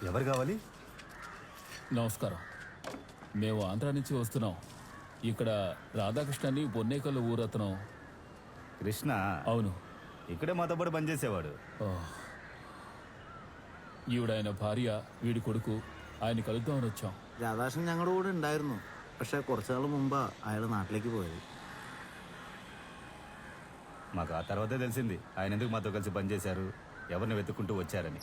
ఎవరు కావాలి? నమస్కారం. మేము ఆంధ్రా నుంచి వస్తున్నాం. ఇక్కడ రాధాకృష్ణని పొన్నేకల్ ఊరతనం. కృష్ణ? అవును. ఇక్కడే మాతో పాటు పనిచేసేవాడు. ഈവിടായന ഭാര്യ വീട് കൊടുക്കൂ ఆయన കലുദ്దాമని వచ్చాం. രാധാകൃഷ്ണൻ ഞങ്ങളുടെ കൂടെ ഉണ്ടായിരുന്നു. പക്ഷെ കുറച്ചുനാൾ മുമ്പാ അയാൾ നാട്ടിലേക്ക് പോയത്. మాకు ఆ తర్వాతే తెలిసింది ఆయన ఎందుకు మాతో కలిసి పనిచేశారు, ఎవరిని వెతుక్కుంటూ వచ్చారని.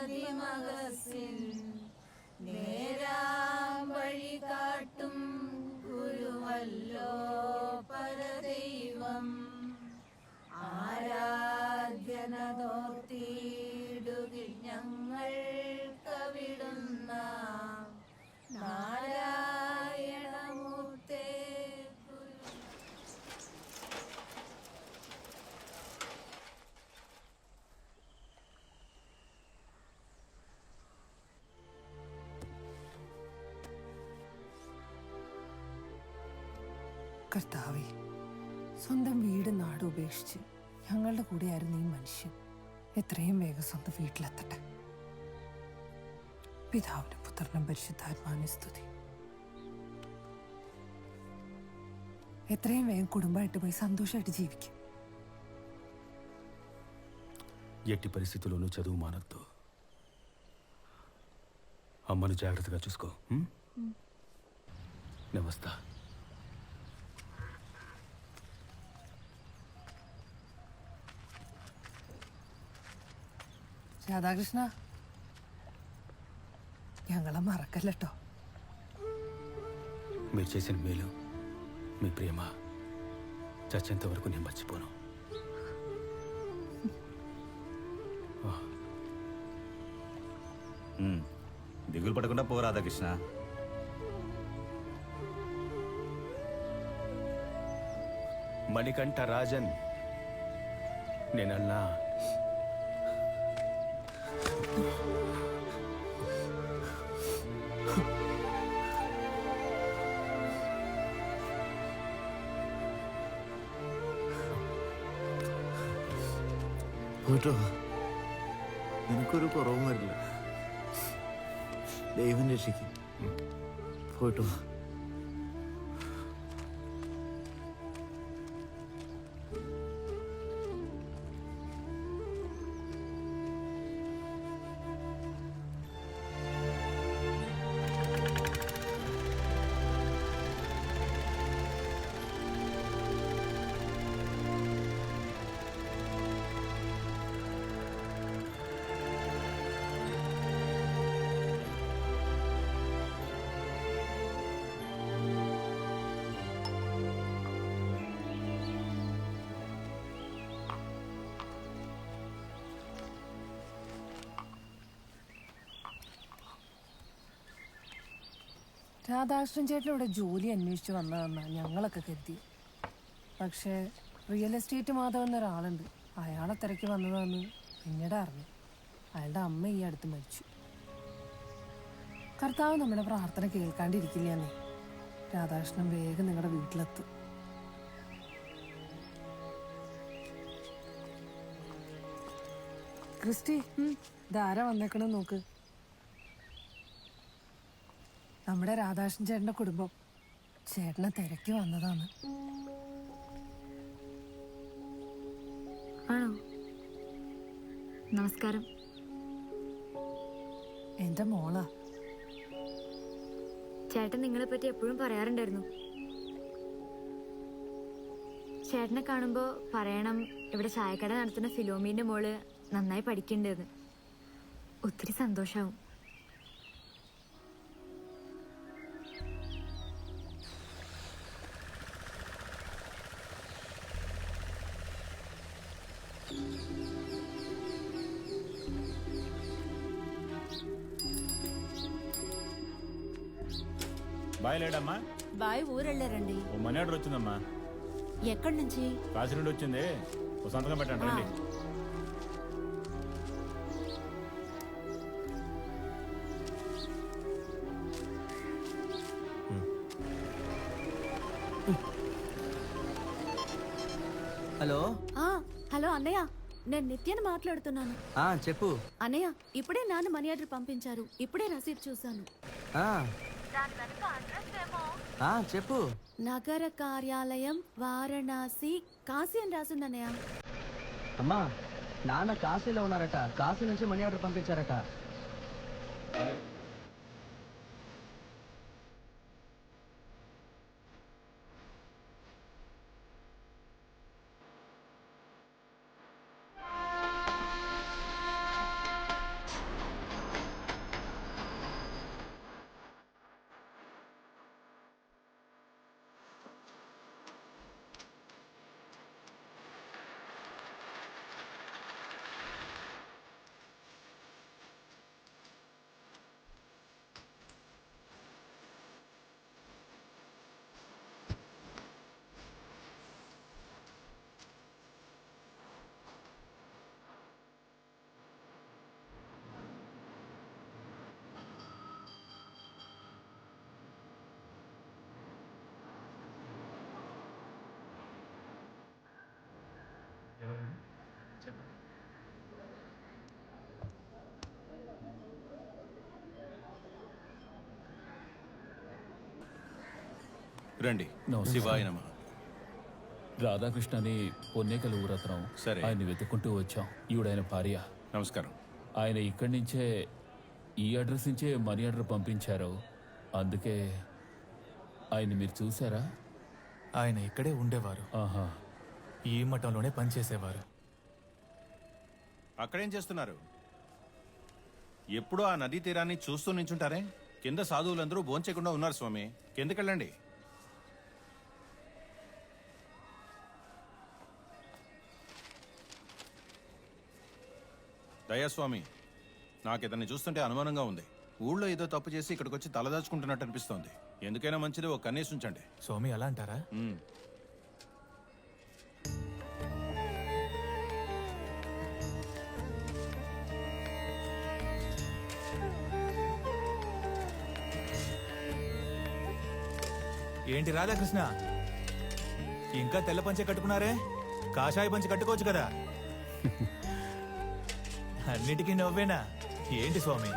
ൊഴിച്ചാതിമകസിൽ നേരാം വഴി കാട്ടും ഗുരുവല്ലോ പരദൈവം ആരാധ്യനതോർത്തിടുകിൽ ഞങ്ങൾ കവിടുന്ന നാരായണമൂർത്തേ. കർത്താവേ, സ്വന്തം വീട് നാട് ഉപേക്ഷിച്ച് ഞങ്ങളുടെ കൂടെയായിരുന്നു ഈ മനുഷ്യൻ. എത്രയും വേഗം സ്വന്തം വീട്ടിലെത്തട്ടെ. പിതാവിനും പുത്രനും പരിശുദ്ധാത്മാവിനും സ്തുതി. എത്രയും വേഗം കുടുംബമായിട്ട് പോയി സന്തോഷമായിട്ട് ജീവിക്കും. ఎట్టి పరిస్థితుల్లోనూ చదువు మానద్దు. అమ్మను జాగ్రత్తగా చూసుకో. నేను వస్తా. രാധാകൃഷ്ണ, ഞങ്ങളെ മറക്കല്ലോ. మీరు చేసిన మేలు, మీ ప్రేమ చచ్చేంత వరకు నేను మర్చిపోను. దిగులు పడకుండా పో రాధాకృష్ణ. మణికంఠ రాజన్, నేనన్నా പോയിട്ടോ, നിനക്കൊരു കുറവും വരില്ല. ദൈവം രക്ഷിക്കും. പോയിട്ടോ. രാധാകൃഷ്ണൻ ചേട്ടൻ ഇവിടെ ജോലി അന്വേഷിച്ച് വന്നതെന്നാ ഞങ്ങളൊക്കെ കരുതി. പക്ഷേ റിയൽ എസ്റ്റേറ്റ് മാധവൻ എന്നൊരാളുണ്ട്, അയാളെ തിരക്കി വന്നതാന്ന് പിന്നീട് അറിഞ്ഞു. അയാളുടെ അമ്മ ഈ അടുത്ത് മരിച്ചു. കർത്താവ് നമ്മുടെ പ്രാർത്ഥന കേൾക്കാണ്ടിരിക്കില്ലെന്നേ. രാധാകൃഷ്ണൻ വേഗം നിങ്ങളുടെ വീട്ടിലെത്തും. ക്രിസ്റ്റി, ധാരാ വന്നേക്കണം നോക്ക്. നമ്മുടെ രാധാകൃഷ്ണൻ ചേട്ടന്റെ കുടുംബം ചേട്ടനെ തിരക്കി വന്നതാണ്. ആണോ? നമസ്കാരം. എന്റെ മോളാ. ചേട്ടൻ നിങ്ങളെ പറ്റി എപ്പോഴും പറയാറുണ്ടായിരുന്നു. ചേട്ടനെ കാണുമ്പോൾ പറയണം, ഇവിടെ ചായക്കട നടത്തുന്ന ഫിലോമീന്റെ മോള് നന്നായി പഠിക്കണ്ടെന്ന്. ഒത്തിരി സന്തോഷാവും. బాయ్ లేడమ్మా. బాయ్ ఊరెళ్ళారండి. ఓ మనీ ఆర్డర్ వచ్చిందమ్మా. ఎక్కడి నుంచి? కాశీ నుండి వచ్చింది, ఓ సంతకం పెట్టండి రండి. హలో. హలో అన్నయ్య, నేను నిత్యని మాట్లాడుతున్నాను. చెప్పు. అన్నయ్య, ఇప్పుడే నాన్న మనీ ఆర్డర్ పంపించారు. ఇప్పుడే రసీదు చూశాను. చెప్పు. నగర కార్యాలయం వారణాసి కాశీ అని రాసిందన్నయ్య. అమ్మా, నాన్న కాశీలో ఉన్నారట. కాశీ నుంచి మనీ ఆర్డర్ పంపించారట. రండి. నమస్తే. శివాయ నమః. రాధాకృష్ణ అని పొన్నేకల ఊరత్నం. సరే. ఆయన్ని వెతుక్కుంటూ వచ్చాం. ఈవిడైన భార్య. నమస్కారం. ఆయన ఇక్కడి నుంచే ఈ అడ్రస్ నుంచే మనీ ఆర్డర్ పంపించారు. అందుకే ఆయన్ని మీరు చూసారా? ఆయన ఇక్కడే ఉండేవారు. ఆహా. ఈ మఠంలోనే పనిచేసేవారు. అక్కడేం చేస్తున్నారు? ఎప్పుడూ ఆ నదీ తీరాన్ని చూస్తూ నించుంటారే? కింద సాధువులందరూ భోంచేయకుండా ఉన్నారు స్వామి. కిందకెళ్ళండి. దయాస్వామి, నాకు ఇతన్ని చూస్తుంటే అనుమానంగా ఉంది. ఊళ్ళో ఏదో తప్పు చేసి ఇక్కడికి వచ్చి తలదాచుకుంటున్నట్టు అనిపిస్తోంది. ఎందుకైనా మంచిది ఒక కన్నేసి ఉంచండి. స్వామి అలా అంటారా? ఏంటి రాధాకృష్ణ, ఇంకా తెల్ల పంచె కట్టుకున్నారే? కాషాయ పంచె కట్టుకోవచ్చు కదా. అన్నిటికీ నవ్వేనా ఏంటి స్వామి?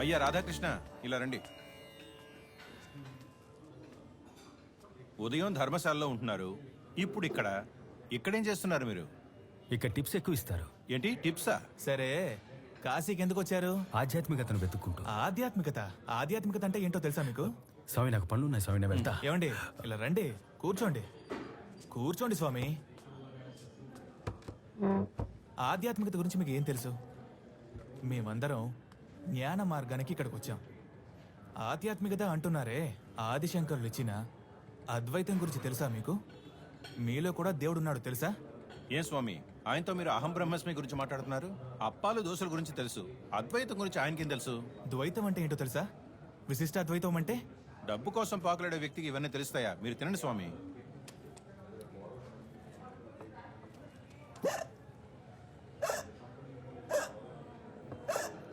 అయ్యా రాధాకృష్ణ, ఇలా రండి. ఉదయం ధర్మశాలలో ఉంటున్నారు, ఇప్పుడు ఇక్కడేం చేస్తున్నారు మీరు? ఇక్కడ టిప్స్ ఎక్కువ ఇస్తారు. ఏంటి టిప్సా? సరే, కాశీకి ఎందుకు వచ్చారు? ఆధ్యాత్మికతను వెతుక్కుంటూ. ఆధ్యాత్మికత ఆధ్యాత్మికత అంటే ఏంటో తెలుసా మీకు? స్వామి, నాకు పనులు ఉన్నాయి స్వామి, నేను వెళ్తా. ఏమండి, ఇలా రండి, కూర్చోండి. కూర్చోండి స్వామి. ఆధ్యాత్మికత గురించి మీకు ఏం తెలుసు? మేమందరం జ్ఞాన మార్గానికి ఇక్కడికి వచ్చాం. ఆధ్యాత్మికత అంటున్నారే, ఆదిశంకరులు ఇచ్చిన అద్వైతం గురించి తెలుసా మీకు? మీలో కూడా దేవుడున్నాడు తెలుసా? ఏం స్వామి, ఆయనతో మీరు అహం బ్రహ్మస్మి గురించి మాట్లాడుతున్నారు? అప్పాలు దోశల గురించి తెలుసు, అద్వైతం గురించి ఆయనకేం తెలుసు? ద్వైతం అంటే ఏంటో తెలుసా? విశిష్ట అద్వైతం అంటే? డబ్బు కోసం పాకులాడే వ్యక్తికి ఇవన్నీ తెలుస్తాయా? మీరు తినండి స్వామి.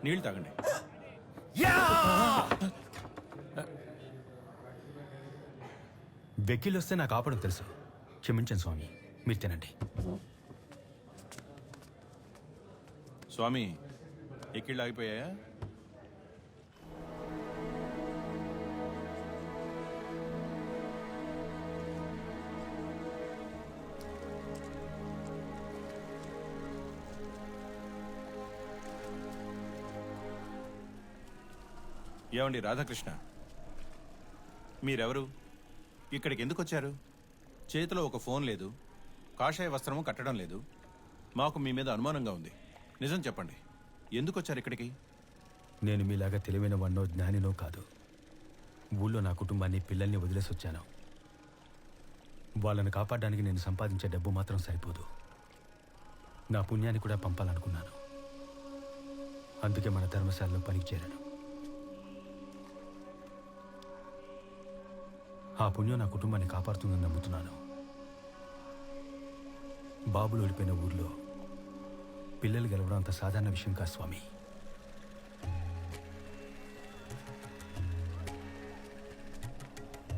నీళ్ళు తాగండి. వెక్కిలు వస్తే నాకు ఆపడం తెలుసు. క్షమించండి స్వామి, మీరు తినండి. స్వామి, ఎక్కిళ్ళు ఆగిపోయాయా? ఏమండి రాధాకృష్ణ, మీరెవరు? ఇక్కడికి ఎందుకు వచ్చారు? చేతిలో ఒక ఫోన్ లేదు, కాషాయ వస్త్రము కట్టడం లేదు. మాకు మీ మీద అనుమానంగా ఉంది. నిజం చెప్పండి, ఎందుకు వచ్చారు ఇక్కడికి? నేను మీలాగా తెలివైన వాడినో జ్ఞానినో కాదు. ఊళ్ళో నా కుటుంబాన్ని, పిల్లల్ని వదిలేసి వచ్చాను. వాళ్ళని కాపాడడానికి నేను సంపాదించే డబ్బు మాత్రం సరిపోదు. నా పుణ్యాన్ని కూడా పంపాలనుకున్నాను. అందుకే మన ధర్మశాలలో పనికి చేరాను. ఆ పుణ్యం నా కుటుంబాన్ని కాపాడుతుందని నమ్ముతున్నాను. బాబులు ఓడిపోయిన ఊర్లో పిల్లలు గెలవడం అంత సాధారణ విషయం కాదు స్వామి.